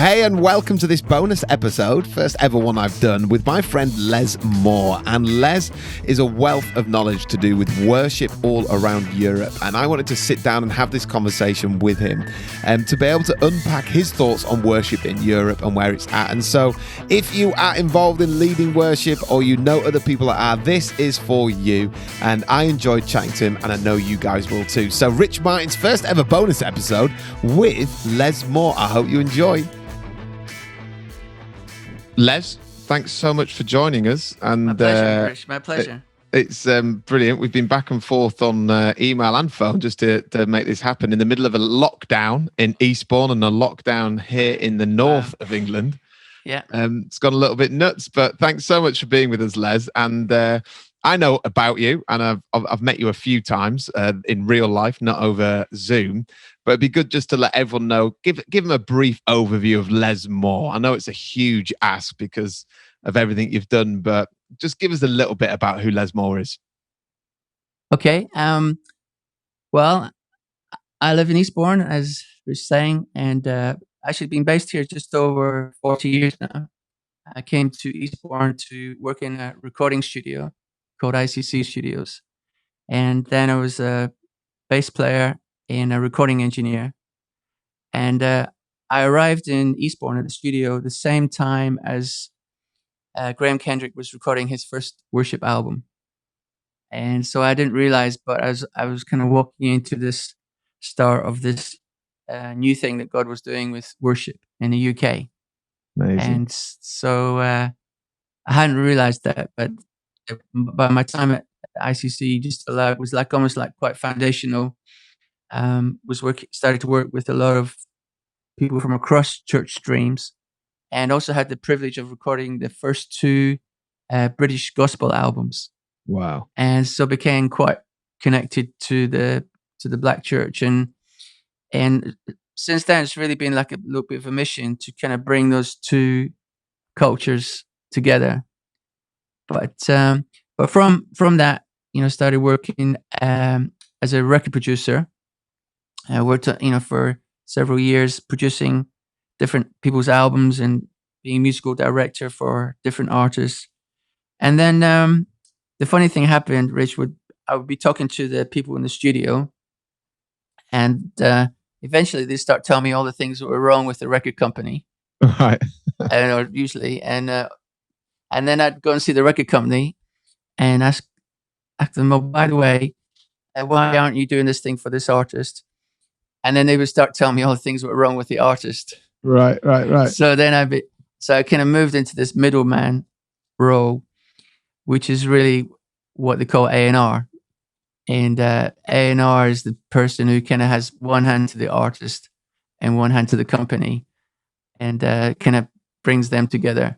Hey, and welcome to this bonus episode, first ever one I've done, with my friend Les Moir. And Les is a wealth of knowledge to do with worship all around Europe. And I wanted to sit down and have this conversation with him to be able to unpack his thoughts on worship in Europe and where it's at. And so if you are involved in leading worship or you know other people that are, this is for you. And I enjoyed chatting to him, and I know you guys will too. So Rich Martin's first ever bonus episode with Les Moir. I hope you enjoy. Les, thanks so much for joining us. And my pleasure, Rich. My pleasure. It's brilliant. We've been back and forth on email and phone just to make this happen in the middle of a lockdown in Eastbourne and a lockdown here in the north of England. Yeah. It's gone a little bit nuts, but thanks so much for being with us, Les. And I know about you, and I've met you a few times in real life, not over Zoom. But it'd be good just to let everyone know, give them a brief overview of Les Moir. I know it's a huge ask because of everything you've done, but just give us a little bit about who Les Moir is. Okay. Well, I live in Eastbourne, as we're saying, and actually been based here just over 40 years now. I came to Eastbourne to work in a recording studio called ICC Studios. And then I was a bass player and a recording engineer. And I arrived in Eastbourne at the studio the same time as Graham Kendrick was recording his first worship album. And so I didn't realize, but I was kind of walking into this start of this new thing that God was doing with worship in the UK. Amazing. And so I hadn't realized that, but by my time at ICC, was like almost like quite foundational. Started to work with a lot of people from across church streams, and also had the privilege of recording the first two British gospel albums. Wow! And so became quite connected to the Black church, and since then it's really been like a little bit of a mission to kind of bring those two cultures together. But from that, started working as a record producer. I worked, for several years producing different people's albums and being musical director for different artists. And then the funny thing happened, Rich, I would be talking to the people in the studio, and eventually they start telling me all the things that were wrong with the record company. Right. Usually, and then I'd go and see the record company and ask them, oh, by the way, why aren't you doing this thing for this artist? And then they would start telling me all the things that were wrong with the artist. Right. So then I kind of moved into this middleman role, which is really what they call A&R. And A&R is the person who kind of has one hand to the artist and one hand to the company, and kind of brings them together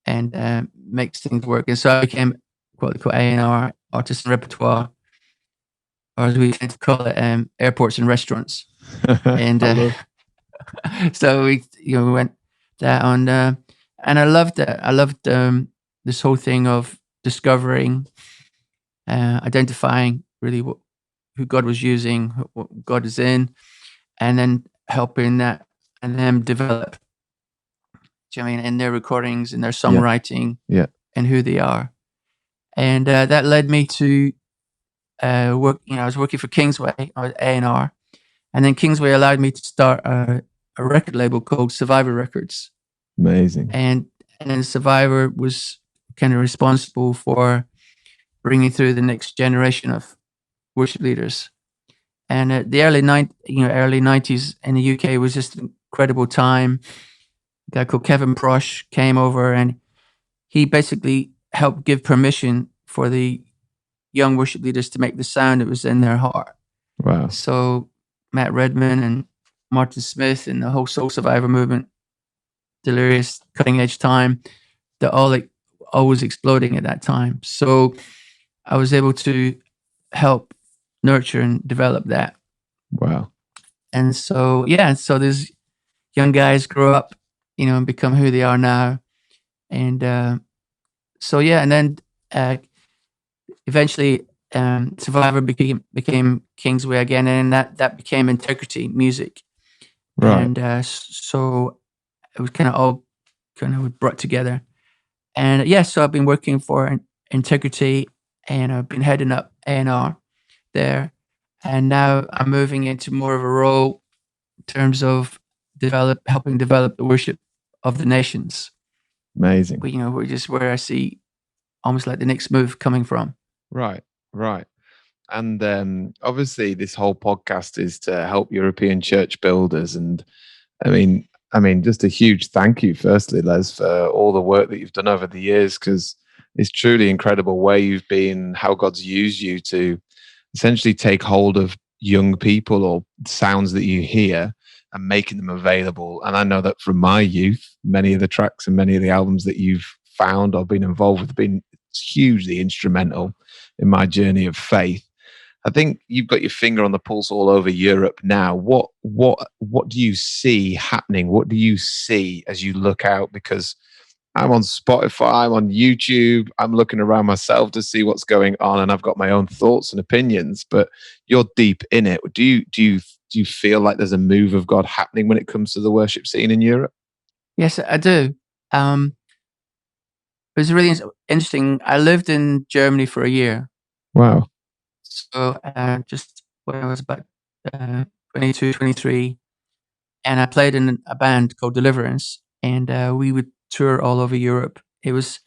and makes things work. And so I became what they call A&R, artist and repertoire, or as we tend to call it, airports and restaurants. And so we went that on, and I loved it. I loved this whole thing of discovering, identifying really who God was using, what God is in, and then helping that and them develop. Do you know what I mean, in their recordings, in their songwriting, and who they are. And that led me to work. I was working for Kingsway, I was A&R, and then Kingsway allowed me to start a record label called Survivor Records. Amazing. And then Survivor was kind of responsible for bringing through the next generation of worship leaders. And the early 90s in the UK was just an incredible time. A guy called Kevin Prosh came over, and he basically helped give permission for the young worship leaders to make the sound that was in their heart. Wow. So Matt Redman and Martin Smith and the whole Soul Survivor movement, Delirious, Cutting Edge Time, they're all always exploding at that time. So I was able to help nurture and develop that. Wow. And so, so these young guys grow up, and become who they are now. And and then eventually Survivor became Kingsway again, and that became Integrity Music. Right. And so it was kind of all kind of brought together. And so I've been working for Integrity, and I've been heading up A&R there. And now I'm moving into more of a role in terms of helping develop the worship of the nations. Amazing. Which is where I see almost like the next move coming from. Right, right. And obviously, this whole podcast is to help European church builders. And just a huge thank you, firstly, Les, for all the work that you've done over the years, because it's truly incredible where you've been, how God's used you to essentially take hold of young people or sounds that you hear and making them available. And I know that from my youth, many of the tracks and many of the albums that you've found or been involved with have been hugely instrumental in my journey of faith. I think you've got your finger on the pulse all over Europe now. What do you see happening? What do you see as you look out? Because I'm on Spotify, I'm on YouTube, I'm looking around myself to see what's going on, and I've got my own thoughts and opinions. But you're deep in it. Do you feel like there's a move of God happening when it comes to the worship scene in Europe? Yes, I do. It was really interesting. I lived in Germany for a year. Wow. So just when I was about 22, 23, and I played in a band called Deliverance, and we would tour all over Europe. It was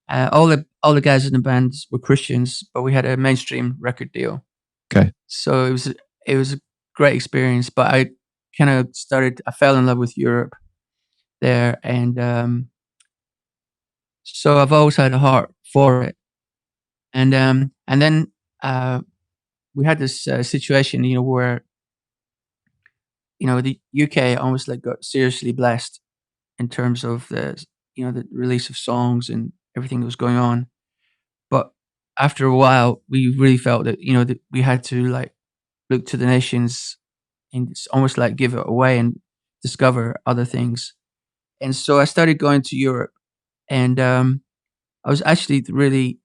all the guys in the band were Christians, but we had a mainstream record deal. Okay. So it was a great experience. But I fell in love with Europe there, and so I've always had a heart for it. And then we had this situation, where the UK almost like got seriously blessed in terms of the release of songs and everything that was going on. But after a while, we really felt that that we had to like look to the nations and it's almost like give it away and discover other things. And so I started going to Europe, and I was actually really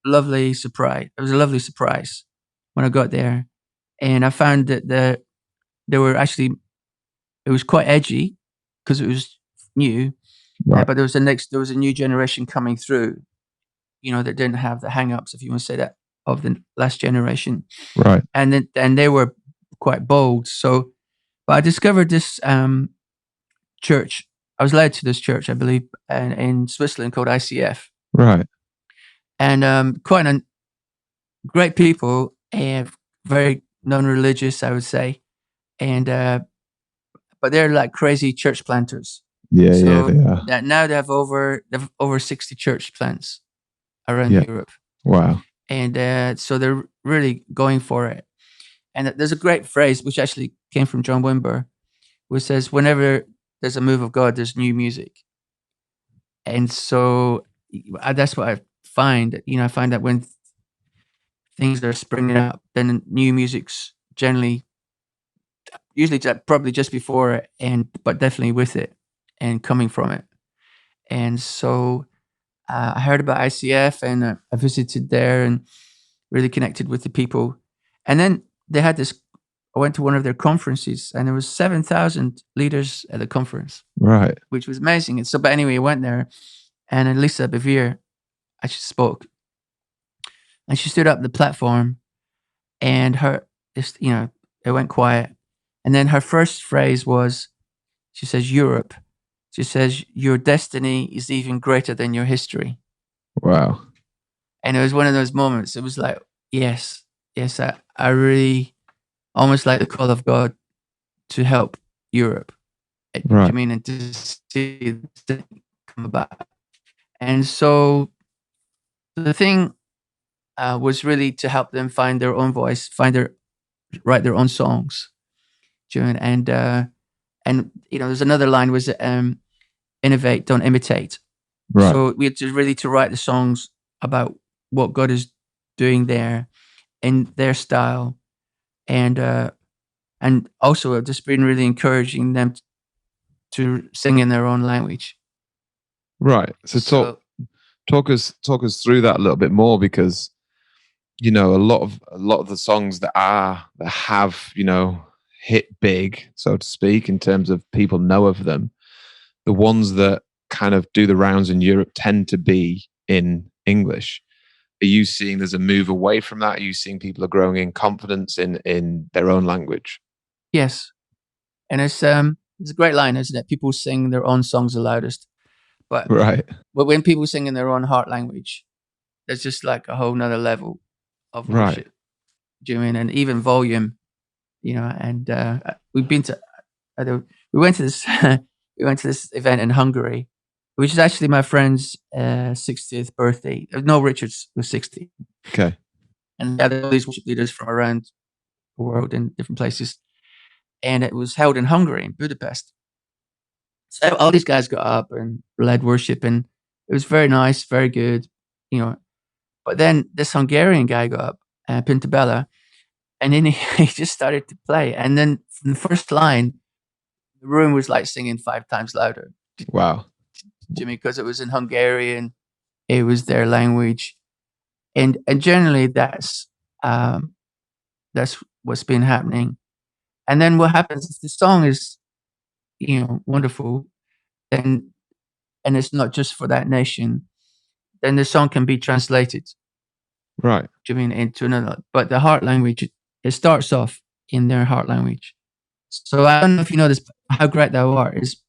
lovely surprised. It was a lovely surprise when I got there, and I found that there were actually it was quite edgy because it was new, Right. but there was a new generation coming through, that didn't have the hang-ups, if you want to say that, of the last generation. Right. And they were quite bold. So, but I discovered this church. I was led to this church, I believe, in Switzerland called ICF. Right. And quite great people, very non-religious, I would say, and but they're like crazy church planters. Yeah, So they are. that now they have over 60 church plants around Europe. Wow. And so they're really going for it. And there's a great phrase which actually came from John Wimber, which says, "Whenever there's a move of God, there's new music." And so that's what I find. I find that when things are springing up, then new music's usually probably just before it, but definitely with it and coming from it. And so I heard about ICF, and I visited there and really connected with the people. And then they had this. I went to one of their conferences, and there was 7,000 leaders at the conference. Right. Which was amazing. And so, but anyway, I went there, and Lisa Bevere actually spoke, and she stood up the platform, and it went quiet, and then her first phrase was, she says, "Europe." She says, "Your destiny is even greater than your history." Wow. And it was one of those moments. It was like, yes, I really almost like the call of God to help Europe. Right. I mean, and to see this come about. And so the thing was really to help them find their own voice, write their own songs. And there's another line was innovate, don't imitate. Right. So we had to write the songs about what God is doing there in their style, and also just been really encouraging them to sing in their own language. Right. So talk us through that a little bit more, because a lot of the songs that have hit big, so to speak, in terms of people know of them, the ones that kind of do the rounds in Europe tend to be in English. Are you seeing there's a move away from that? Are you seeing people are growing in confidence in their own language? Yes, and it's a great line, isn't it? People sing their own songs the loudest, but Right, when people sing in their own heart language, there's just like a whole nother level of right. worship. Do you know what I mean? And even volume, you know. And we've been to, I don't, we went to this, we went to this event in Hungary, which is actually my friend's 60th birthday. No, Richard's was 60, Okay, and they had all these worship leaders from around the world in different places, and it was held in Hungary, in Budapest. So all these guys got up and led worship, and it was very nice, very good, you know. But then this Hungarian guy got up, Pintabella, and then he just started to play. And then from the first line, the room was like singing 5 times louder, wow, Jimmy, because it was in Hungarian, it was their language, and generally um, that's what's been happening. And then what happens if the song is, you know, wonderful, then and it's not just for that nation, then the song can be translated. right. Do you mean into another? But the heart language, it starts off in their heart language. So I don't know if you know this. How Great Thou Art is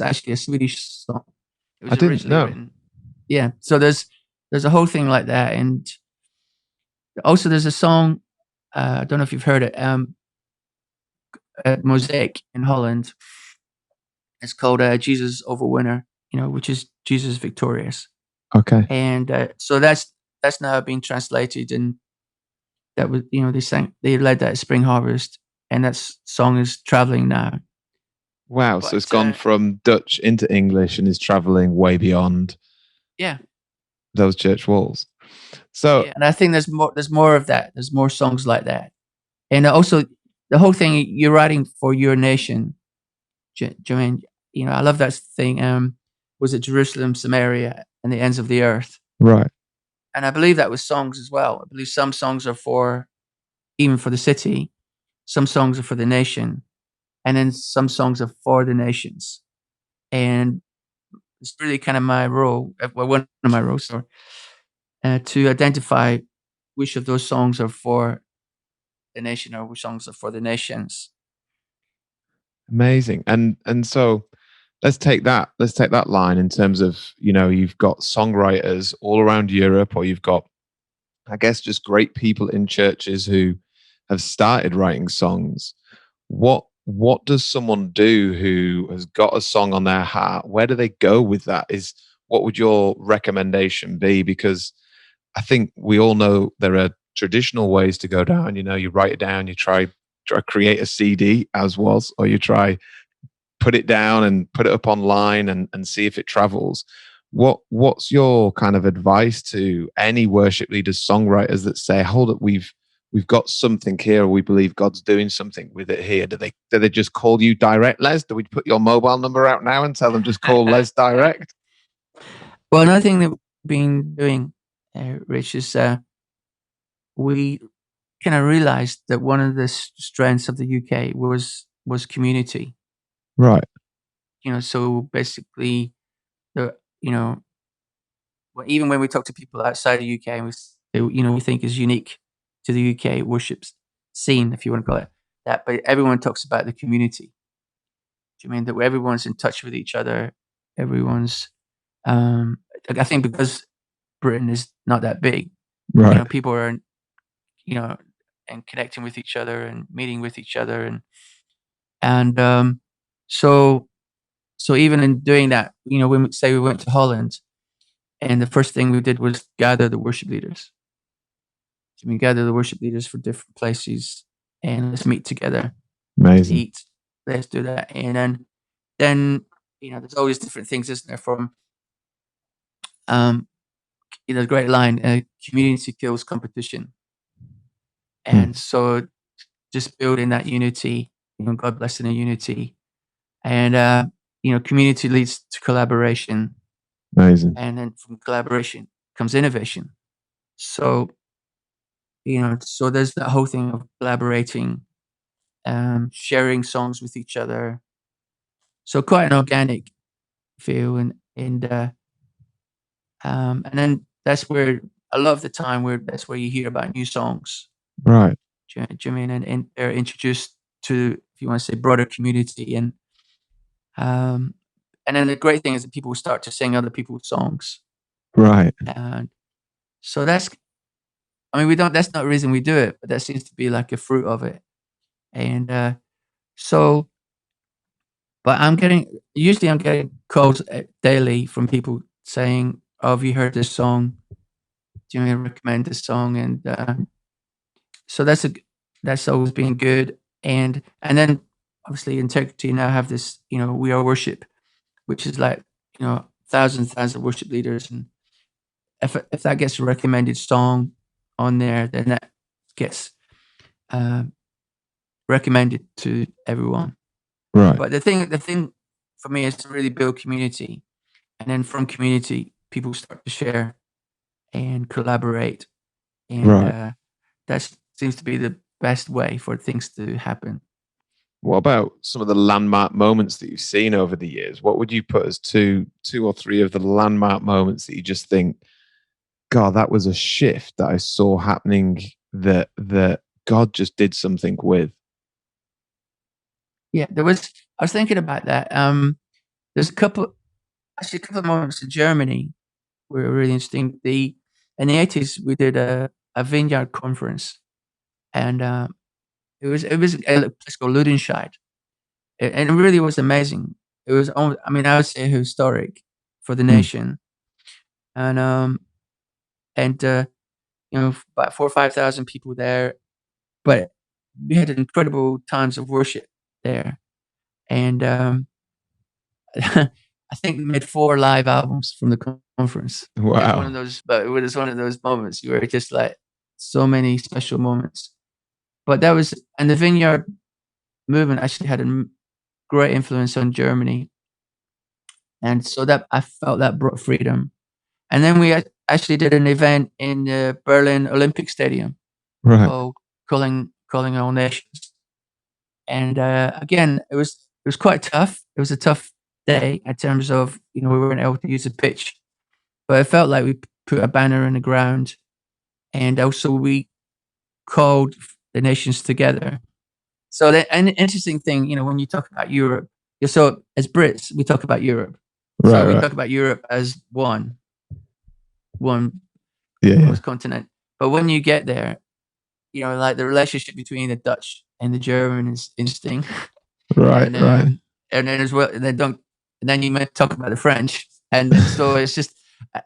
actually a Swedish song. It I was didn't originally know. written. Yeah. So there's a whole thing like that, and also there's a song. I don't know if you've heard it. At Mosaic in Holland. It's called Jesus Over Winter. You know, which is Jesus Victorious. Okay, And so that's now being translated, and that was, you know, they led that at Spring Harvest, and that song is traveling now. wow. So it's But gone from Dutch into English and is traveling way beyond yeah, those church walls. So yeah, and I think there's more of that. There's more songs like that, and also the whole thing. You're writing for your nation, Jermaine. You know, I love that thing. Was it Jerusalem, Samaria, and the ends of the earth? right, And I believe that was songs as well. I believe some songs are for even for the city, some songs are for the nation, and then some songs are for the nations. And it's really kind of my role, well, one of my roles, sorry, to identify which of those songs are for the nation or which songs are for the nations. amazing. And so let's take that line in terms of, you know, you've got songwriters all around Europe, or you've got, I guess, just great people in churches who have started writing songs. What does someone do who has got a song on their heart? Where do they go with that? Is What would your recommendation be? Because I think we all know there are traditional ways to go down. You know, you write it down, you try create a CD as was, or you try put it down and put it up online and see if it travels. What's your kind of advice to any worship leaders, songwriters that say, hold up, we've got something here, we believe God's doing something with it here? Do they just call you direct, Les? Do we put your mobile number out now and tell them just call Les direct? Well, another thing that we've been doing, Rich, is we kind of realized that one of the strengths of the UK was community. Right, You know, so basically, the you know, even when we talk to people outside the UK, you know, we think is unique to the UK worship scene, if you want to call it that. But everyone talks about the community. Do you mean that everyone's in touch with each other? Everyone's, I think because Britain is not that big, you right, know, people are, you know, and connecting with each other and meeting with each other, and so so even in doing that, you know, when we say we went to Holland, and the first thing we did was gather the worship leaders. So we gather the worship leaders for different places, and let's meet together, let's amazing. eat, let's do that, and then you know, there's always different things, isn't there? From um, you know, the great line, "Community kills competition," Hmm, and so just building that unity, you know, God blessing the unity, and you know, community leads to collaboration, amazing. and then from collaboration comes innovation. So you know, so there's that whole thing of collaborating, sharing songs with each other. So quite an organic. feel, and then that's where a lot of the time where that's where you hear about new songs. Right. Do you mean? And they're introduced to, if you want to say, broader community, um, and then the great thing is that people start to sing other people's songs, Right. and so that's. I mean, we don't. That's not the reason we do it, but that seems to be like a fruit of it, and so. But I'm getting calls daily from people saying, "Oh, have you heard this song? Do you want me to recommend this song?" And so that's always been good. And then obviously Integrity now have this, We Are Worship, which is like, thousands of worship leaders, and if that gets a recommended song on there, then that gets uh, recommended to everyone. Right. But the thing for me is to really build community, and then from community, people start to share and collaborate, and Right. that seems to be the best way for things to happen. What about some of the landmark moments that you've seen over the years? What would you put as two or three of the landmark moments that you just think, God, that was a shift that I saw happening that God just did something with? Yeah, I was thinking about that. There's actually a couple of moments in Germany were really interesting. In the 80s, we did a vineyard conference, and it was a place called Ludenscheid, and it really was amazing. It was, I mean, I would say historic for the Mm. nation, and about 4 or 5 thousand people there, but we had incredible times of worship there, and I think we made 4 live albums from the conference. It was one of Wow. those, but it was one of those moments where it just like so many special moments. But that was, and the Vineyard movement actually had a great influence on Germany, and so that I felt that brought freedom. And then we actually did an event in the Berlin Olympic Stadium Right. called "Calling All Nations." And again, it was quite tough. It was a tough day in terms of, we weren't able to use the pitch, but it felt like we put a banner in the ground, and also we called the nations together. So an interesting thing, when you talk about Europe, so as Brits, we talk about Europe. Right, So we right. talk about Europe as one Yeah, yeah. almost continent. But when you get there, like the relationship between the Dutch and the German is interesting. Right, And right. and then as well, and then you might talk about the French, and so it's just,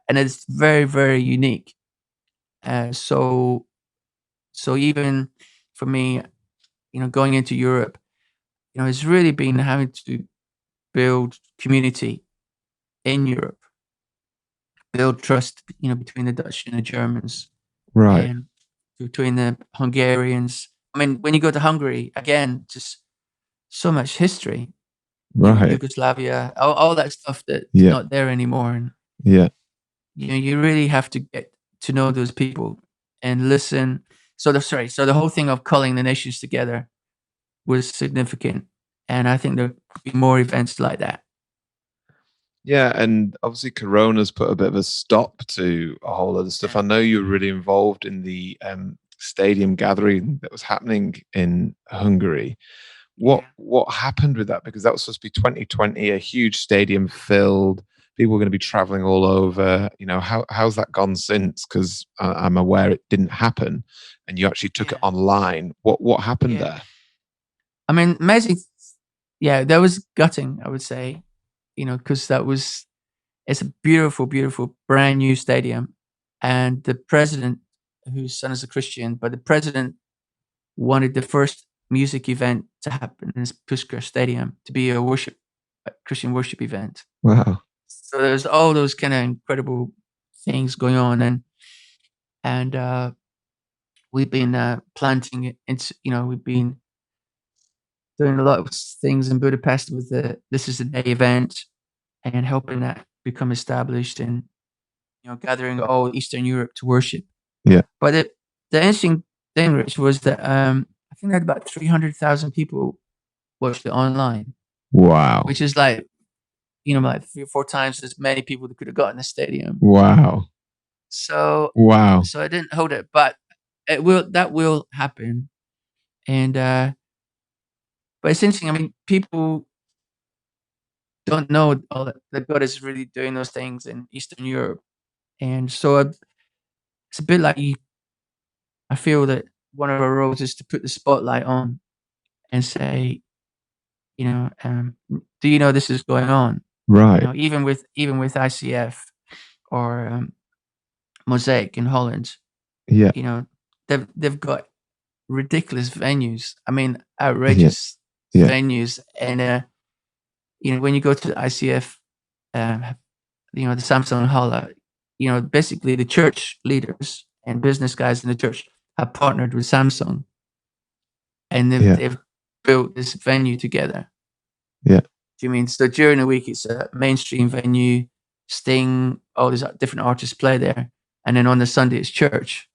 and it's very, very unique. So even for me, going into Europe, it's really been having to build community in Europe, build trust, between the Dutch and the Germans, Right, and between the Hungarians. I mean, when you go to Hungary, again, just so much history, right. Yugoslavia, all that stuff that's Yeah, not there anymore. And, yeah. you really have to get to know those people and listen. So the whole thing of calling the nations together was significant. And I think there could be more events like that. Yeah, and obviously Corona's put a bit of a stop to a whole other stuff. Yeah. I know you were really involved in the stadium gathering that was happening in Hungary. What Yeah. what happened with that? Because that was supposed to be 2020, a huge stadium filled. People were going to be traveling all over. How's that gone since? Because I'm aware it didn't happen, and you actually took it Yeah. online. What happened Yeah. there? I mean, amazing. Yeah, that was gutting, I would say, because it's a beautiful, beautiful, brand new stadium. And the president, whose son is a Christian, but the president wanted the first music event to happen in this Pushkar Stadium to be a Christian worship event. Wow. So there's all those kind of incredible things going on, and we've been planting it. We've been doing a lot of things in Budapest with the This Is the Day event, and helping that become established, and gathering all Eastern Europe to worship. Yeah. But the interesting thing, Rich, was that I think that about 300,000 people watched it online, Wow. which is like like 3 or 4 times as many people that could have got in the stadium. Wow. So Wow. I didn't hold it, but that will happen. And but it's interesting. I mean, people don't know all that God is really doing those things in Eastern Europe, and so it's a bit like I feel that one of our roles is to put the spotlight on and say, do you know this is going on? Right. Even with ICF or Mosaic in Holland, Yeah. they've got ridiculous venues. I mean, Yeah. outrageous Yeah. venues, and when you go to the ICF, the Samsung Hall, basically the church leaders and business guys in the church have partnered with Samsung, and Yeah. they've built this venue together. Yeah. Do you mean so during the week it's a mainstream venue, Sting, all these different artists play there, and then on the Sunday it's church,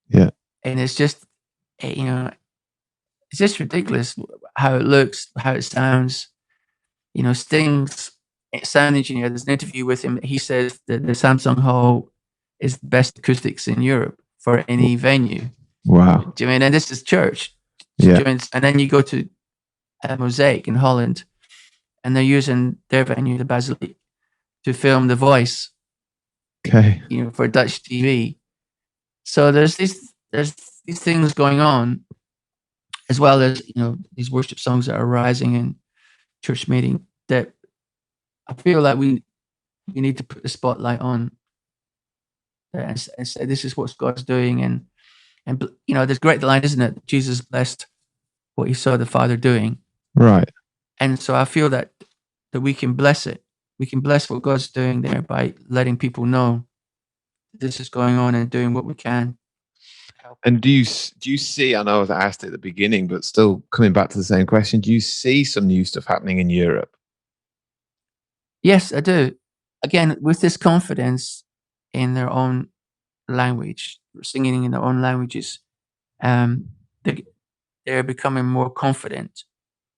Yeah. and it's just it's just ridiculous how it looks, how it sounds. Sting's sound engineer. There's an interview with him. He says that the Samsung Hall is the best acoustics in Europe for any venue. Wow. Do you mean? And this is church. Yeah. And then you go to Mosaic in Holland, and they're using their venue, the Basilique, to film The Voice. Okay. For Dutch TV. So there's these things going on, as well as these worship songs that are rising in church meeting that I feel like we need to put the spotlight on and say this is what God's doing, and there's great line, isn't it? Jesus blessed what he saw the Father doing, Right. and so I feel that we can bless it. We can bless what God's doing there by letting people know this is going on and doing what we can. And do you see? I know I asked it at the beginning, but still coming back to the same question. Do you see some new stuff happening in Europe? Yes, I do. Again, with this confidence in their own language, singing in their own languages, they, they're becoming more confident.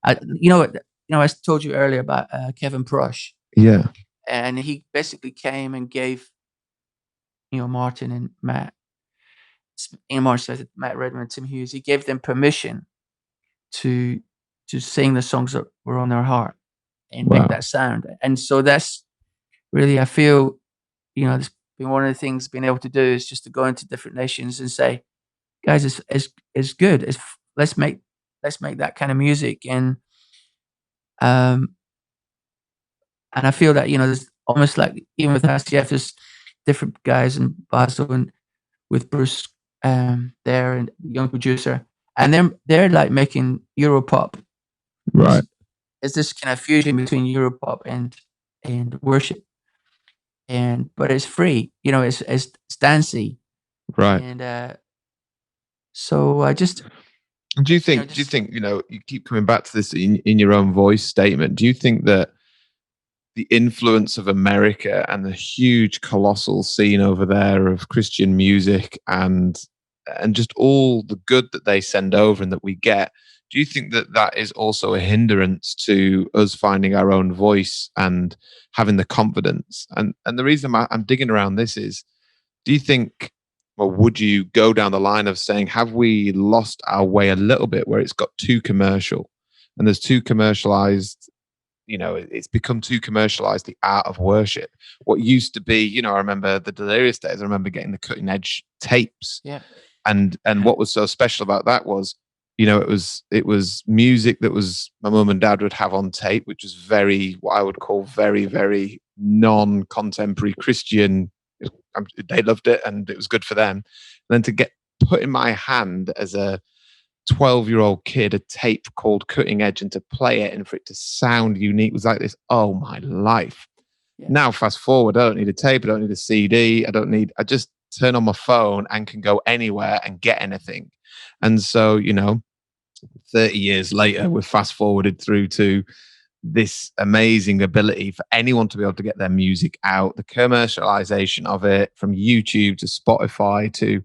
I told you earlier about Kevin Prush, Yeah. and he basically came and gave Martin and Matt, Martin Smith, Matt Redmond, Tim Hughes. He gave them permission to sing the songs that were on their heart and make Wow. that sound. And so that's really, I feel, it's been one of the things being able to do is just to go into different nations and say, guys, it's good. Let's make that kind of music. And I feel that there's almost like even with STF, there's different guys in Basel and with Bruce there and the young producer, and they're like making Europop. Right. It's this kind of fusion between Europop and worship, but it's free. It's dancey. Right. And so I just. Do you think? You keep coming back to this in your own voice statement. Do you think that the influence of America and the huge colossal scene over there of Christian music and just all the good that they send over and that we get, do you think that is also a hindrance to us finding our own voice and having the confidence? And the reason I'm digging around this is, do you think, or would you go down the line of saying, have we lost our way a little bit where it's got too commercial and there's too commercialized? It's become too commercialized, the art of worship. What used to be, I remember the Delirious days. I remember getting the cutting edge tapes. Yeah. And what was so special about that was, it was music that was my mum and dad would have on tape, which was what I would call very, very non-contemporary Christian. They loved it and it was good for them. And then to get put in my hand as a 12-year-old kid a tape called Cutting Edge and to play it and for it to sound unique was like this. Oh my life. Yeah. Now fast forward, I don't need a tape, I don't need a CD, I just turn on my phone and can go anywhere and get anything. And so 30 years later we're fast forwarded through to this amazing ability for anyone to be able to get their music out, the commercialization of it from YouTube to Spotify to,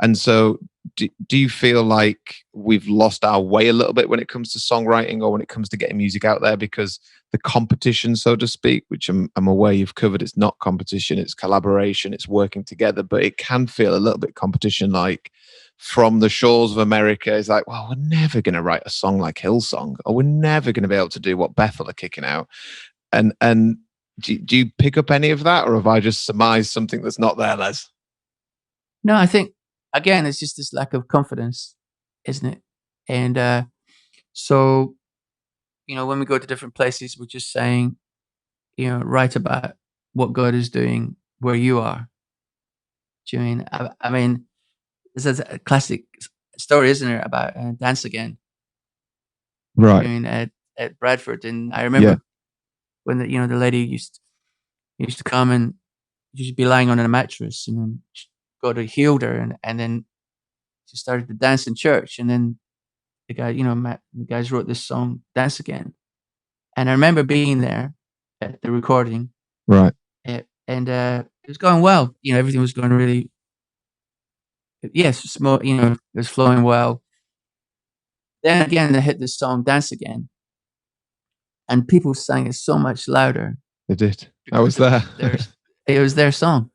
and so do you feel like we've lost our way a little bit when it comes to songwriting or when it comes to getting music out there because the competition, so to speak, which I'm aware you've covered, it's not competition, it's collaboration, it's working together, but it can feel a little bit competition like from the shores of America is like, well, we're never going to write a song like Hillsong, or we're never going to be able to do what Bethel are kicking out. And do you pick up any of that, or have I just surmised something that's not there, Les? No, I think again, it's just this lack of confidence, isn't it? And so, when we go to different places, we're just saying, write about what God is doing where you are. Do you mean? I mean, this is a classic story, isn't it, about Dance Again? Do Right. you mean at Bradford? And I Yeah. remember when the lady used to come and she'd be lying on a mattress, and then God had healed her, and then she started to dance in church, and then the guy, Matt, the guys wrote this song, "Dance Again," and I remember being there at the recording, Right. and it was going well. Everything was going really, yes, small. It was flowing well. Then again, they hit this song, "Dance Again," and people sang it so much louder They did. I was because there. it was their song.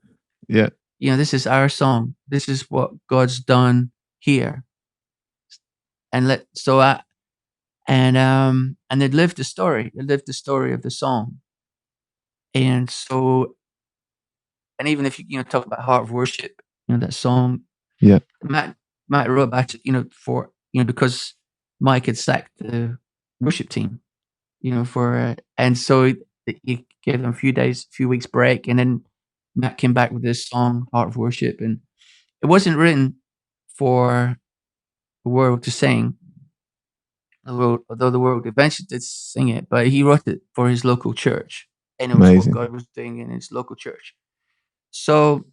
Yeah. This is our song. This is what God's done here, and and they'd lived the story. They lived the story of the song, and so, and even if you talk about heart of worship, that song, Yeah. Matt Matt wrote about it, for because Mike had sacked the worship team, and so he gave them a few weeks break, and then Matt came back with this song, Heart of Worship, and it wasn't written for the world to sing, although the world eventually did sing it, but he wrote it for his local church, and it was what Amazing. God was doing in his local church. So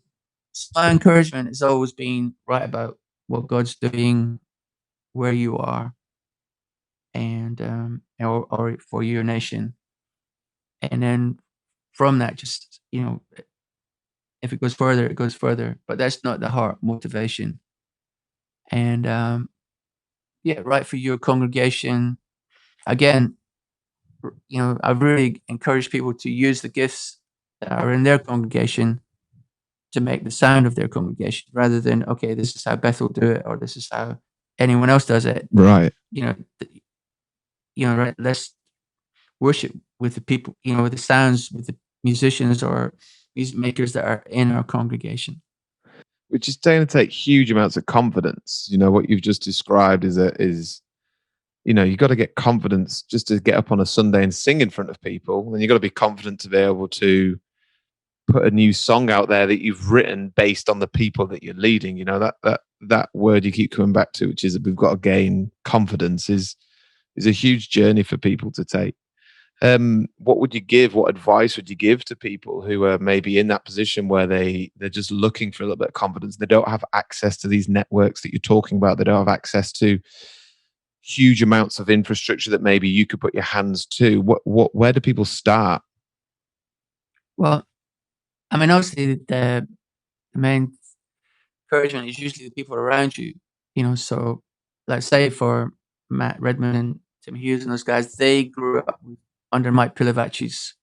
my encouragement has always been write about what God's doing where you are, and or for your nation, and then from that, just if it goes further, it goes further. But that's not the heart motivation. And yeah, right for your congregation. Again, I really encourage people to use the gifts that are in their congregation to make the sound of their congregation, rather than, okay, this is how Bethel do it, or this is how anyone else does it. Right. Right, let's worship with the people, with the sounds, with the musicians or music makers that are in our congregation. Which is going to take huge amounts of confidence. What you've just described is you've got to get confidence just to get up on a Sunday and sing in front of people. And you've got to be confident to be able to put a new song out there that you've written based on the people that you're leading. That word you keep coming back to, which is that we've got to gain confidence, is a huge journey for people to take. What advice would you give to people who are maybe in that position where they're just looking for a little bit of confidence? They don't have access to these networks that you're talking about. They don't have access to huge amounts of infrastructure that maybe you could put your hands to. Where do people start? Well, I mean, obviously, the main encouragement is usually the people around you. So like, say for Matt Redman and Tim Hughes and those guys, they grew up under Mike Pilavacci's.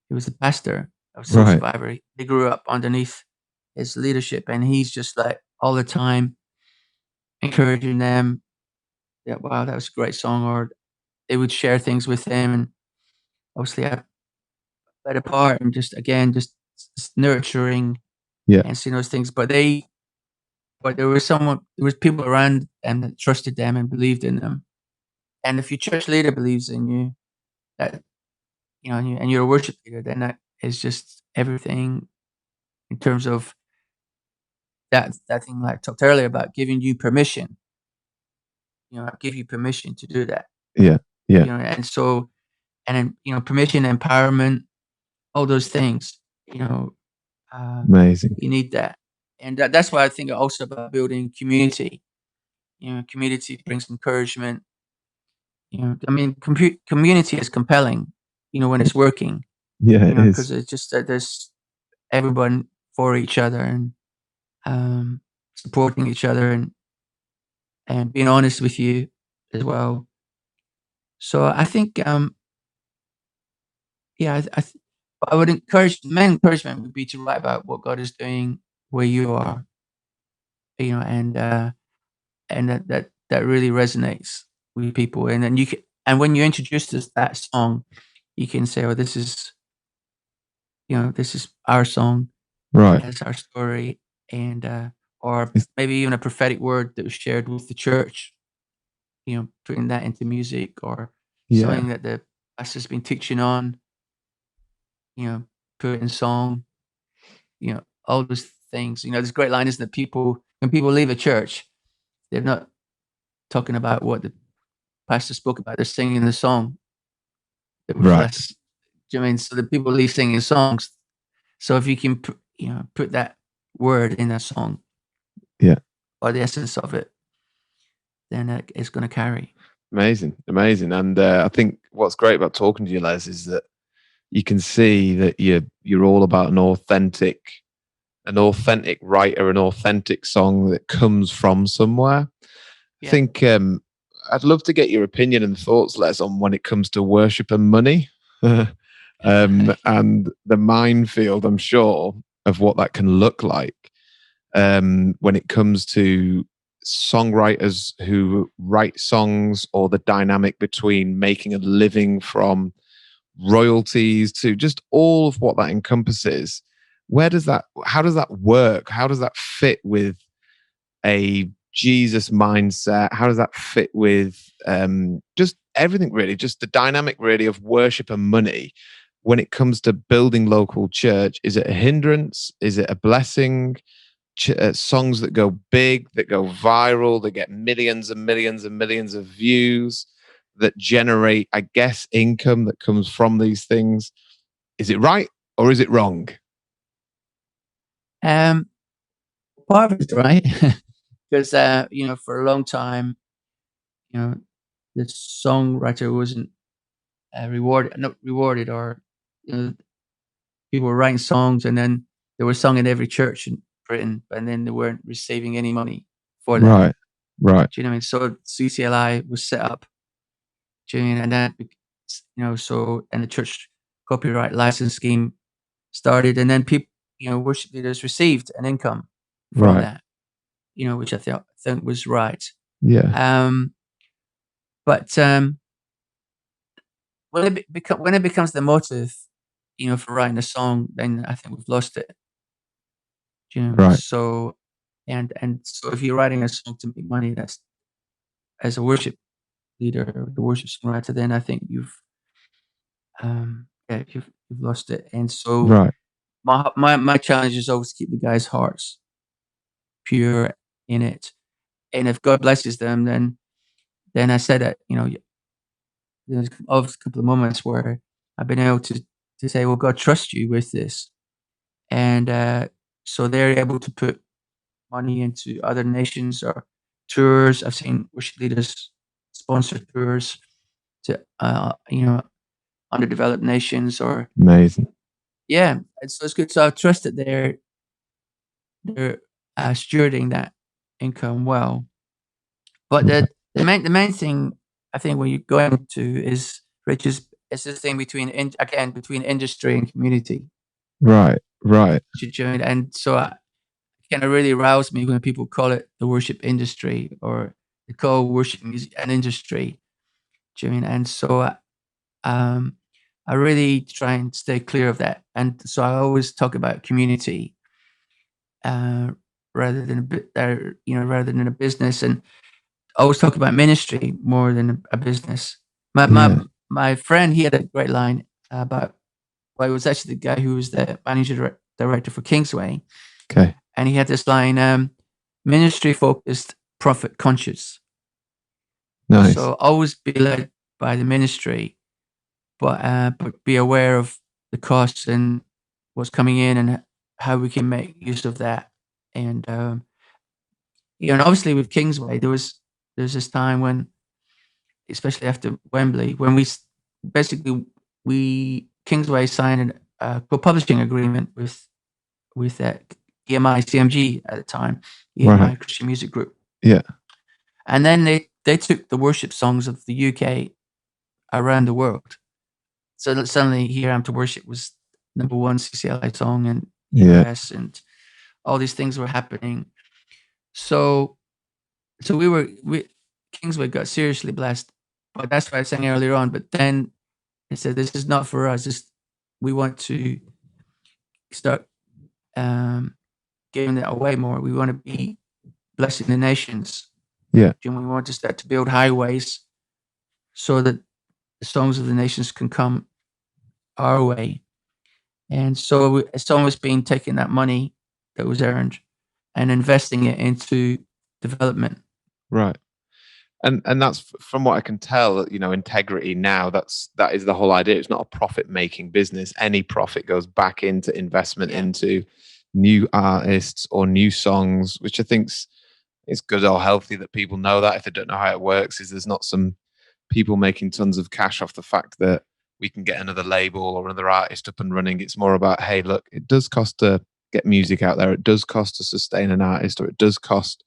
He was the pastor of Soul Right. Survivor. They grew up underneath his leadership, and he's just like all the time encouraging them. Yeah, wow, that was a great song. Or they would share things with him, and obviously I played a part, and just again, just nurturing Yeah. and seeing those things. But there was people around them that trusted them and believed in them. And if your church leader believes in you, that and you're a worship leader, then that is just everything in terms of that thing like I talked earlier about giving you permission. I give you permission to do that. Yeah. Yeah. And so, and then permission, empowerment, all those things. You know, Amazing. you need that, and that's why I think also about building community. Community brings encouragement. I mean, community is compelling. when it's working, Yeah, it because is. it's just that there's everyone for each other and um, supporting each other and being honest with you as well. So I think, yeah, I would encourage the main encouragement would be to write about what God is doing where you are, and that really resonates with people. And then and when you introduce that song, you can say, "Oh, this is our song, Right. that's our story," and or It's, maybe even a prophetic word that was shared with the church. Putting that into music or yeah. something that the pastor's been teaching on. You know, put it in song. All those things. There's a great line, isn't it? People when people leave a church, they're not talking about what the pastor spoke about. They're singing the song that was Right. less. Do you know what I mean? So the people leave singing songs. So if you can put that word in a song Yeah. or the essence of it, then it's going to carry. Amazing. Amazing. And I think what's great about talking to you, Les, is that you can see that you're all about an authentic writer, an authentic song that comes from somewhere. I Yeah. think I'd love to get your opinion and thoughts, Les, on when it comes to worship and money, and the minefield, I'm sure, of what that can look like when it comes to songwriters who write songs, or the dynamic between making a living from royalties to just all of what that encompasses. How does that work? How does that fit with a Jesus mindset? How does that fit with just everything, really? Just the dynamic, really, of worship and money when it comes to building local church. Is it a hindrance? Is it a blessing? Songs that go big, that go viral, that get millions and millions and millions of views, that generate, I guess, income that comes from these things. Is it right or is it wrong? Um, Part of it's right because for a long time, you know, the songwriter wasn't not rewarded, or you know, people were writing songs and then they were sung in every church in Britain, and then they weren't receiving any money for them. Right, right, Do you know what I mean? So CCLI was set up, do you know what I mean? And that, and the church copyright license scheme started, and then people, worship leaders received an income from right. that, which I think was right. Yeah, Um, but when it becomes the motive, for writing a song, then I think we've lost it. Do you know what I mean? right, So if you're writing a song to make money, that's as a worship leader or the worship songwriter, then I think you've lost it. And so right, my challenge is always keep the guys' hearts pure in it. And if God blesses them, then I said that, there's always a couple of moments where I've been able to say, "Well, God trusts you with this," and so they're able to put money into other nations or tours. I've seen worship leaders sponsor tours to underdeveloped nations, or amazing. yeah, and so it's good. So I trust that they're stewarding that income well. But Right, the main thing I think when you go into is Rich is this thing between industry and community. right, right, Should join, and so kind of really aroused me when people call it the worship industry, or they call worship music an industry. Do you know what I mean? And so um, I really try and stay clear of that. And so I always talk about community uh, rather than rather than a business, and I always talk about ministry more than a business. My my yeah, my friend, he had a great line about. Well, it was actually the guy who was the director for Kingsway, okay, and he had this line: "Ministry focused, profit conscious." nice, So always be led by the ministry, but be aware of the costs and what's coming in, and how we can make use of that. And and obviously with Kingsway, there was this time when, especially after Wembley, when basically Kingsway signed a co-publishing agreement with EMI CMG at the time, EMI Right. Christian Music Group, Yeah. and then they took the worship songs of the UK around the world. So that suddenly, "Here I Am to Worship" was #1 CCLI song in Yeah. US, and all these things were happening. So we Kingsway got seriously blessed, but that's what I was saying earlier on. But then I said, "This is not for us. We want to start um, giving it away more. We want to be blessing the nations, Yeah. and we want to start to build highways so that the songs of the nations can come our way." And so it's almost been taking that money that was earned and investing it into development. Right. And that's from what I can tell, integrity now, that is the whole idea. It's not a profit making business. Any profit goes back into investment Yeah. into new artists or new songs, which I think's it's good or healthy that people know that. If they don't know how it works, is there's not some people making tons of cash off the fact that we can get another label or another artist up and running. It's more about, hey, look, it does cost to get music out there. It does cost to sustain an artist, or it does cost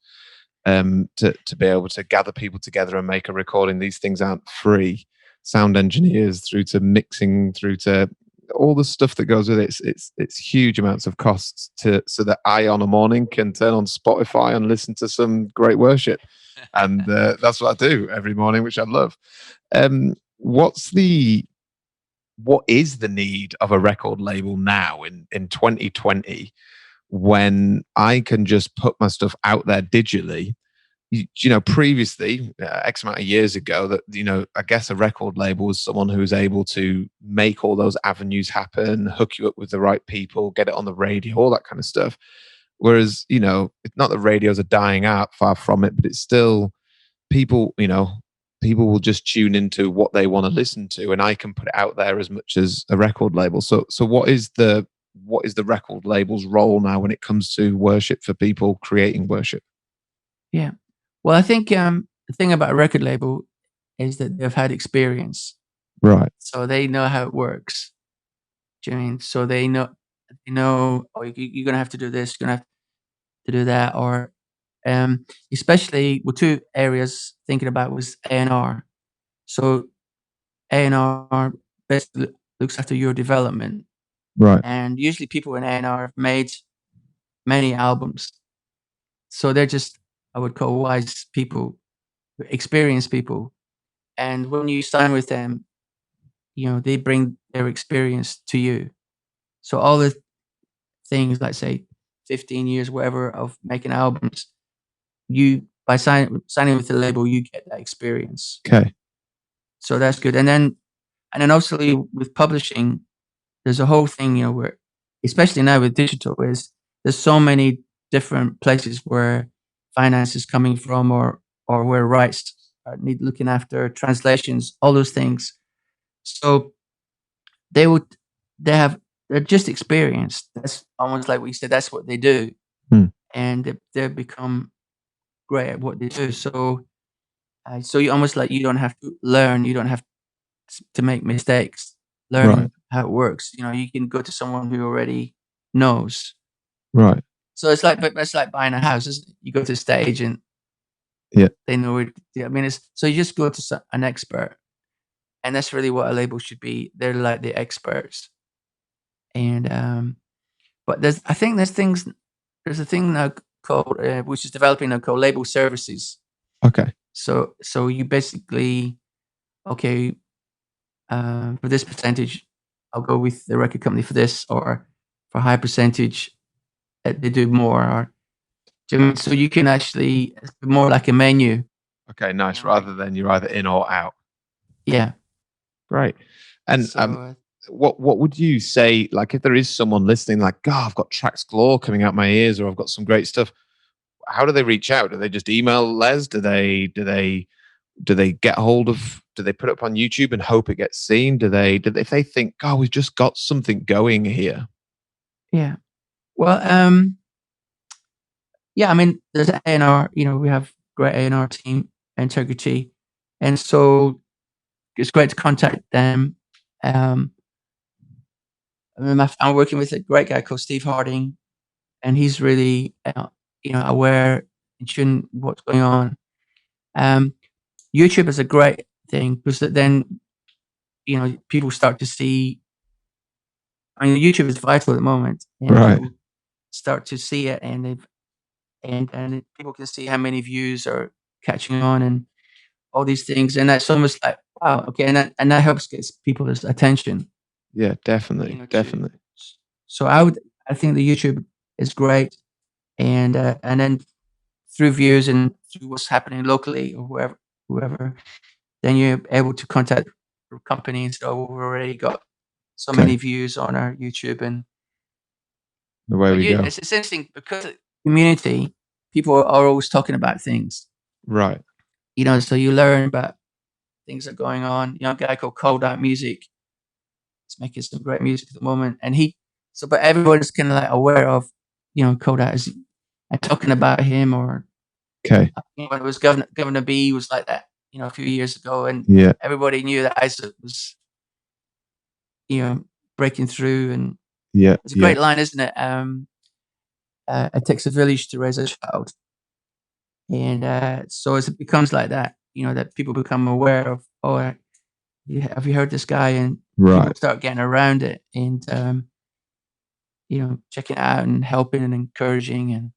to be able to gather people together and make a recording. These things aren't free. Sound engineers through to mixing, through to all the stuff that goes with it. It's huge amounts of costs so that I on a morning can turn on Spotify and listen to some great worship, and that's what I do every morning, which I love. What's the what is the need of a record label now in 2020 when I can just put my stuff out there digitally? Previously, X amount of years ago, that I guess a record label was someone who was able to make all those avenues happen, hook you up with the right people, get it on the radio, all that kind of stuff. Whereas, it's not that radios are dying out, far from it, but it's still people. People will just tune into what they want to listen to, and I can put it out there as much as a record label. So what is the record label's role now when it comes to worship for people creating worship? Yeah. Well, I think the thing about a record label is that they've had experience, Right. so they know how it works. Do you know what I mean? So oh, you're gonna have to do this, you're gonna have to do that, or especially with two areas thinking about was A&R. So A&R basically looks after your development, Right. and usually people in A&R have made many albums, so they're just, I would call, wise people, experienced people. And when you sign with them, they bring their experience to you. So all the things, like say 15 years, whatever, of making albums, by signing with the label, you get that experience. Okay. So that's good. And then also with publishing, there's a whole thing, where, especially now with digital, is there's so many different places where finance is coming from, or where rights need looking after, translations, all those things. So they would they're just experienced. That's almost like we said. That's what they do, Hmm. and they become great at what they do. So you almost like you don't have to learn. You don't have to make mistakes. Right. Learning how it works. You can go to someone who already knows. Right. So it's like buying a house. Isn't it? You go to the stage and Yeah. they know it. I mean, so you just go to an expert, and that's really what a label should be. They're like the experts. And but I think there's a thing now called which is developing now, called label services. Okay. So you basically, okay, for this percentage, I'll go with the record company for this, or for high percentage, they do more. Or do you know what I mean? So you can actually, it's more like a menu. Okay. Nice. Like, Rather than you're either in or out. yeah. Great. And So what would you say? Like, if there is someone listening, like, God, I've got tracks galore coming out my ears, or I've got some great stuff. How do they reach out? Do they just email Les? Do they get hold of? Do they put it up on YouTube and hope it gets seen? If they think, God, we've just got something going here? yeah. Well, yeah. I mean, there's A&R. We have great A&R team, Integrity, and so it's great to contact them. Um, I'm working with a great guy called Steve Harding, and he's really, aware and tune what's going on. Um, YouTube is a great thing because then people start to see. I mean, YouTube is vital at the moment, and Right. people start to see it, and people can see how many views are catching on, and all these things, and that's almost like wow, okay, and that helps get people's attention. Yeah, definitely. To Definitely. so I think the YouTube is great, and then through views and through what's happening locally or whoever, then you're able to contact companies. So we've already got so Okay. many views on our YouTube, and Away but we go. it's interesting because of community, people are always talking about things, Right. so you learn about things that are going on. A guy called Cold Out Music is making some great music at the moment, and but everybody's kind of like aware of, Cold Out is and talking about him, or Okay. when it was Governor B was like that, a few years ago, and Yeah. everybody knew that Isaac was, breaking through, and Yeah. it's a Yeah. great line, isn't it? It takes a village to raise a child, and so as it becomes like that, that people become aware of. Oh, have you heard this guy? And people Right. start getting around it, and checking it out and helping and encouraging, and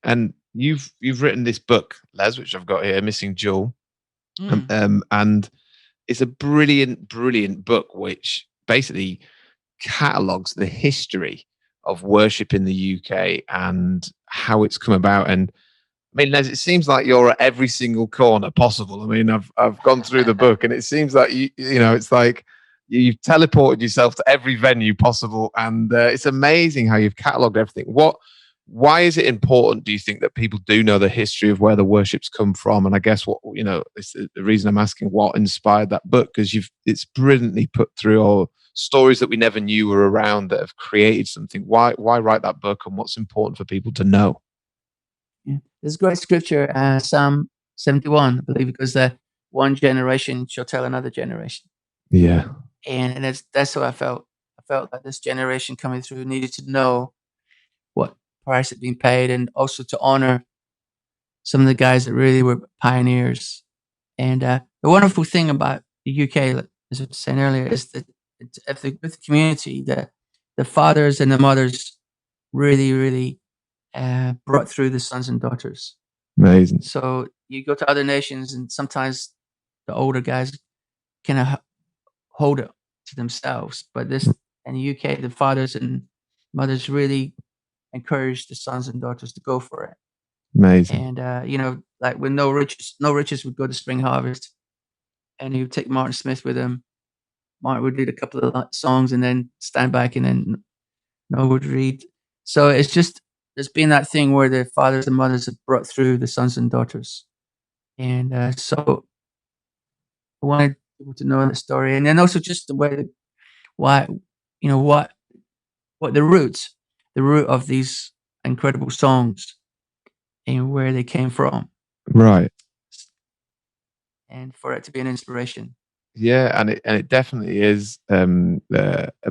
And you've written this book, Les, which I've got here, Missing Jewel. mm, And it's a brilliant, brilliant book which basically catalogues the history of worship in the UK and how it's come about. And I mean, Les, it seems like you're at every single corner possible. I mean, I've gone through the book, and it seems like it's like you've teleported yourself to every venue possible, and it's amazing how you've catalogued everything. Why is it important, do you think, that people do know the history of where the worships come from? And I guess it's the reason I'm asking what inspired that book, because it's brilliantly put through all stories that we never knew were around that have created something. Why write that book, and what's important for people to know? yeah. There's a great scripture, Psalm 71, I believe, because one generation shall tell another generation, Yeah. and that's how I felt. I felt that this generation coming through needed to know what price had been paid, and also to honor some of the guys that really were pioneers. And the wonderful thing about the UK, like, as I was saying earlier, is that with the community, the fathers and the mothers really, really brought through the sons and daughters. Amazing. So you go to other nations, and sometimes the older guys kind of hold it to themselves. But this in the UK, the fathers and mothers really encourage the sons and daughters to go for it. Amazing. And like when No Riches would go to Spring Harvest, and he would take Martin Smith with him. Martin would read a couple of songs and then stand back, and then Noah would read. So it's just there's been that thing where the fathers and mothers have brought through the sons and daughters, and so I wanted people to know the story, and then also just the way why what the root of these incredible songs and where they came from, Right. and for it to be an inspiration. Yeah, and it definitely is a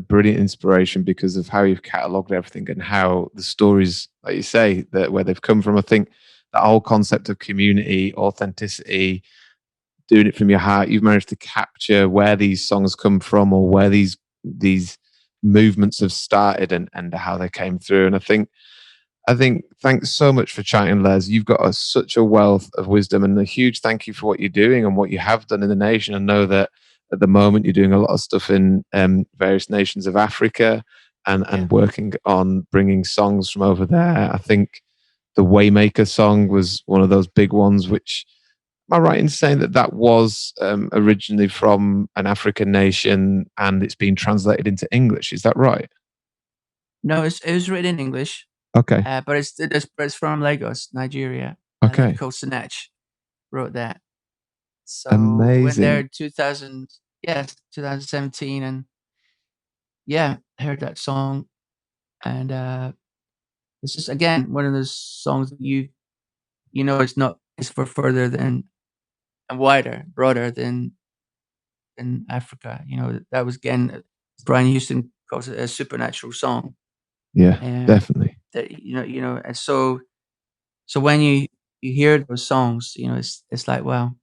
brilliant inspiration because of how you've catalogued everything and how the stories, like you say, that where they've come from. I think that whole concept of community, authenticity, doing it from your heart, you've managed to capture where these songs come from or where these movements have started and how they came through. And I think thanks so much for chatting, Les. You've got such a wealth of wisdom, and a huge thank you for what you're doing and what you have done in the nation. I know that at the moment you're doing a lot of stuff in various nations of Africa Yeah. and working on bringing songs from over there. I think the Waymaker song was one of those big ones. Which am I right in saying that that was originally from an African nation and it's been translated into English? Is that right? No, it was written in English, Okay. but it's from Lagos, Nigeria. A lady Okay. called Sinach wrote that. So we went there Amazing. in 2017, and yeah, heard that song, and it's just again one of those songs that it's not it's for further than and wider, broader than in Africa. That was again, Brian Houston calls it a supernatural song. Yeah, definitely. That and so when you hear those songs, it's like, well,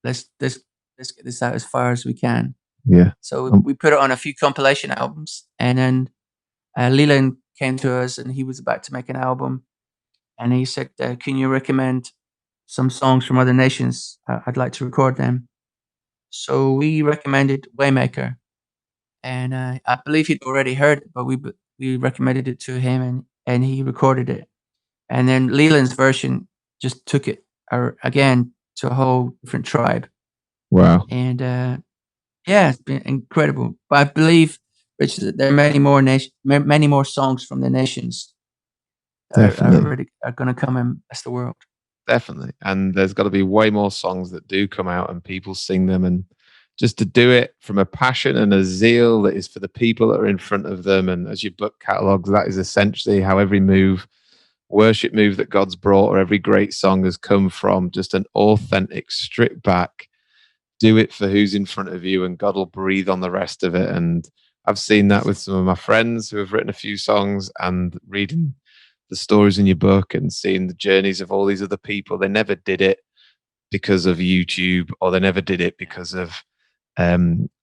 let's get this out as far as we can. Yeah. So we put it on a few compilation albums, and then Leland came to us, and he was about to make an album, and he said, "Can you recommend some songs from other nations? I'd like to record them." So we recommended Waymaker, and I believe he'd already heard it, but we recommended it to him, and he recorded it. And then Leland's version just took it again to a whole different tribe. Wow. And yeah, it's been incredible. But I believe, Richard, that there are many more songs from the nations that are going to come and bless the world. Definitely. And there's got to be way more songs that do come out and people sing them, and just to do it from a passion and a zeal that is for the people that are in front of them. And as your book catalogues, that is essentially how every worship move that God's brought, or every great song has come from, just an authentic, stripped back, do it for who's in front of you, and God will breathe on the rest of it. And I've seen that with some of my friends who have written a few songs, and reading the stories in your book and seeing the journeys of all these other people. They never did it because of YouTube, or they never did it because of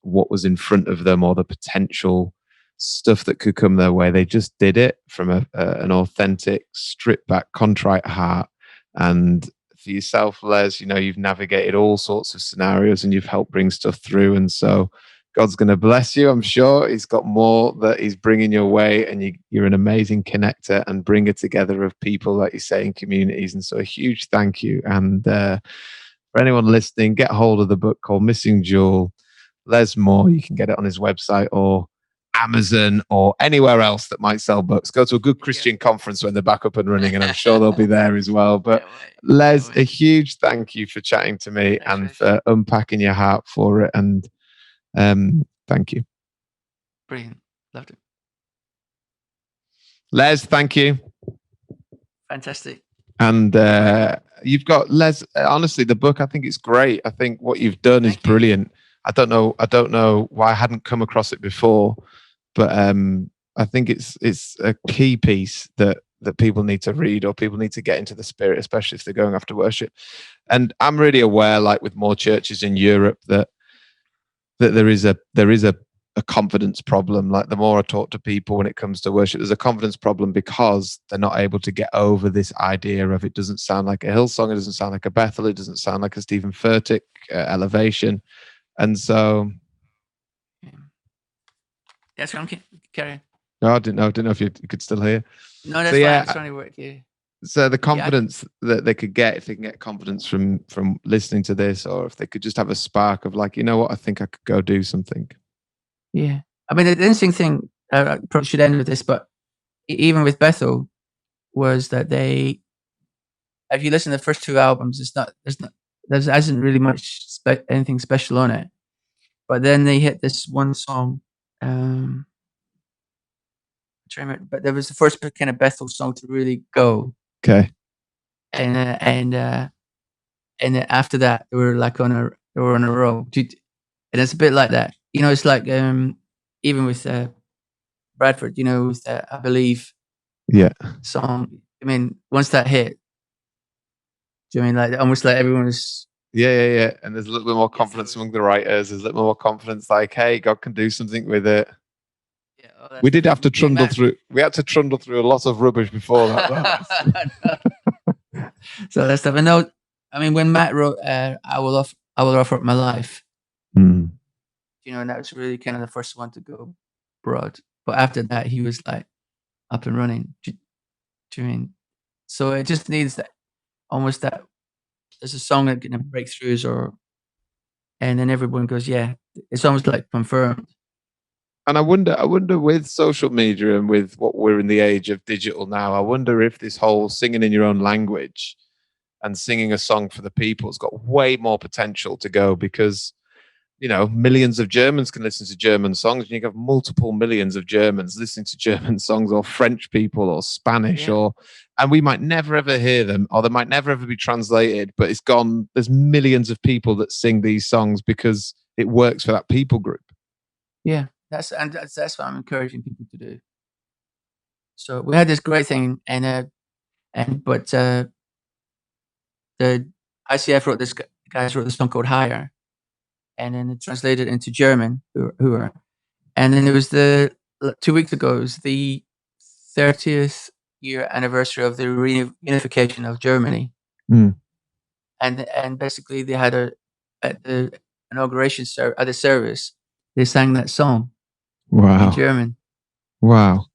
what was in front of them, or the potential stuff that could come their way. They just did it from an authentic, stripped back, contrite heart. And for yourself, Les, you've navigated all sorts of scenarios and you've helped bring stuff through. And so God's going to bless you. I'm sure He's got more that He's bringing your way, and you're an amazing connector and bringer together of people, like you say, in communities. And so a huge thank you. And for anyone listening, get hold of the book called Missing Jewel, Les Moir. You can get it on his website or Amazon or anywhere else that might sell books. Go to a good Christian conference when they're back up and running, and I'm sure they'll be there as well. But Les, a huge thank you for chatting to me and for unpacking your heart for it. And thank you. Brilliant. Loved it. Les, thank you. Fantastic. And you've got, Les, honestly, the book, I think it's great. I think what you've done is brilliant. I don't know why I hadn't come across it before, but I think it's a key piece that people need to read, or people need to get into the spirit, especially if they're going after worship. And I'm really aware, like with more churches in Europe, that there is a confidence problem. Like the more I talk to people when it comes to worship, there's a confidence problem because they're not able to get over this idea of, it doesn't sound like a Hillsong, it doesn't sound like a Bethel, it doesn't sound like a Stephen Furtick Elevation. And so yes, carry on. No, I didn't know if you could still hear. No, that's fine. It's trying to work. Yeah. So the confidence that they could get, if they can get confidence from listening to this, or if they could just have a spark of like, you know what, I think I could go do something. Yeah. I mean, the interesting thing, I probably should end with this, but even with Bethel, was that if you listen to the first two albums, there isn't really much anything special on it. But then they hit this one song. But there was the first kind of Bethel song to really go. Okay. And then after that, they were on a roll. And it's a bit like that. It's like even with Bradford, with I Believe song. I mean, once that hit, do you mean like almost like everyone was. Yeah. And there's a little bit more confidence among the writers. There's a little more confidence, like, hey, God can do something with it. Yeah, we did have to trundle through. We had to trundle through a lot of rubbish before that. So that's stuff. I mean, when Matt wrote, I will offer up my life. Mm. And that was really kind of the first one to go broad. But after that, he was like up and running. Do you mean? So it just needs that, almost that. There's a song that can break throughs, and then everyone goes, yeah. It's almost like confirmed. And I wonder with social media and with what we're in the age of digital now, I wonder if this whole singing in your own language and singing a song for the people has got way more potential to go, because, millions of Germans can listen to German songs, and you have multiple millions of Germans listening to German songs, or French people, or Spanish, and we might never ever hear them, or they might never ever be translated, but it's gone. There's millions of people that sing these songs because it works for that people group. Yeah, that's what I'm encouraging people to do. So we had this great thing, but the ICF wrote guys wrote this song called Higher, and then it translated into German, who are, and then it was 2 weeks ago, it was the 30th year anniversary of the reunification of Germany. Mm. And basically they had at the inauguration at the service, they sang that song in German. Wow.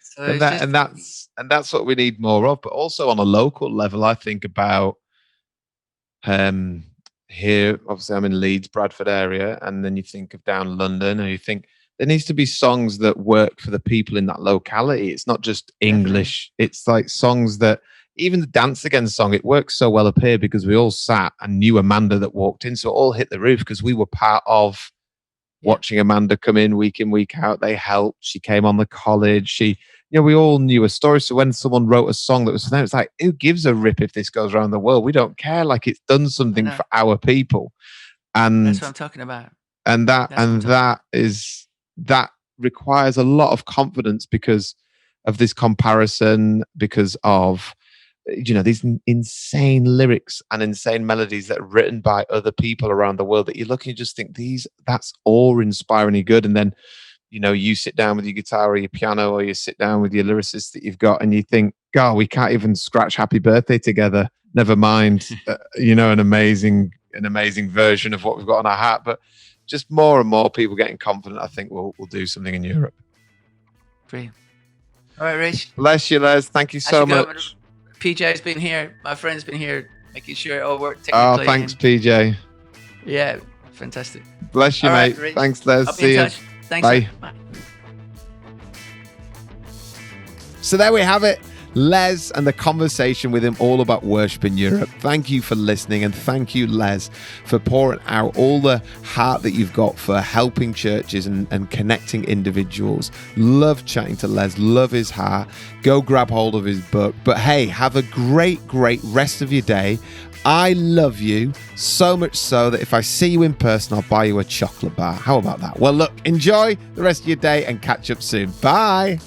So And that's what we need more of. But also on a local level, I think about here, obviously I'm in Leeds, Bradford area, and then you think of down London, and you think there needs to be songs that work for the people in that locality. It's not just English. Definitely. It's like songs that, even the Dance Again song, it works so well up here because we all sat and knew Amanda that walked in, so it all hit the roof because we were part of watching Amanda come in, week out. They helped. She came on the college. We all knew a story. So when someone wrote a song that was for them, it's like, who gives a rip if this goes around the world? We don't care. Like, it's done something for our people. And that's what I'm talking about. And that requires a lot of confidence because of this comparison, because of these insane lyrics and insane melodies that are written by other people around the world that you look and you just think that's awe-inspiringly good. And then you sit down with your guitar or your piano, or you sit down with your lyricist that you've got and you think, God, we can't even scratch Happy Birthday together, never mind an amazing version of what we've got on our hat. But just more and more people getting confident, I think we'll do something in Europe. Great. All right, Rich. Bless you, Les. Thank you so much. PJ's been here. My friend's been here, making sure it all worked technically. Oh, thanks, PJ. Yeah, fantastic. Bless you, mate. Right, thanks, Les. See you. Thanks. Bye. Bye. So there we have it. Les and the conversation with him all about worship in Europe. Thank you for listening, and thank you, Les, for pouring out all the heart that you've got for helping churches and connecting individuals. Love chatting to Les, love his heart. Go grab hold of his book. But hey, have a great rest of your day. I love you so much so that if I see you in person, I'll buy you a chocolate bar. How about that? Well, look, enjoy the rest of your day and catch up soon. Bye.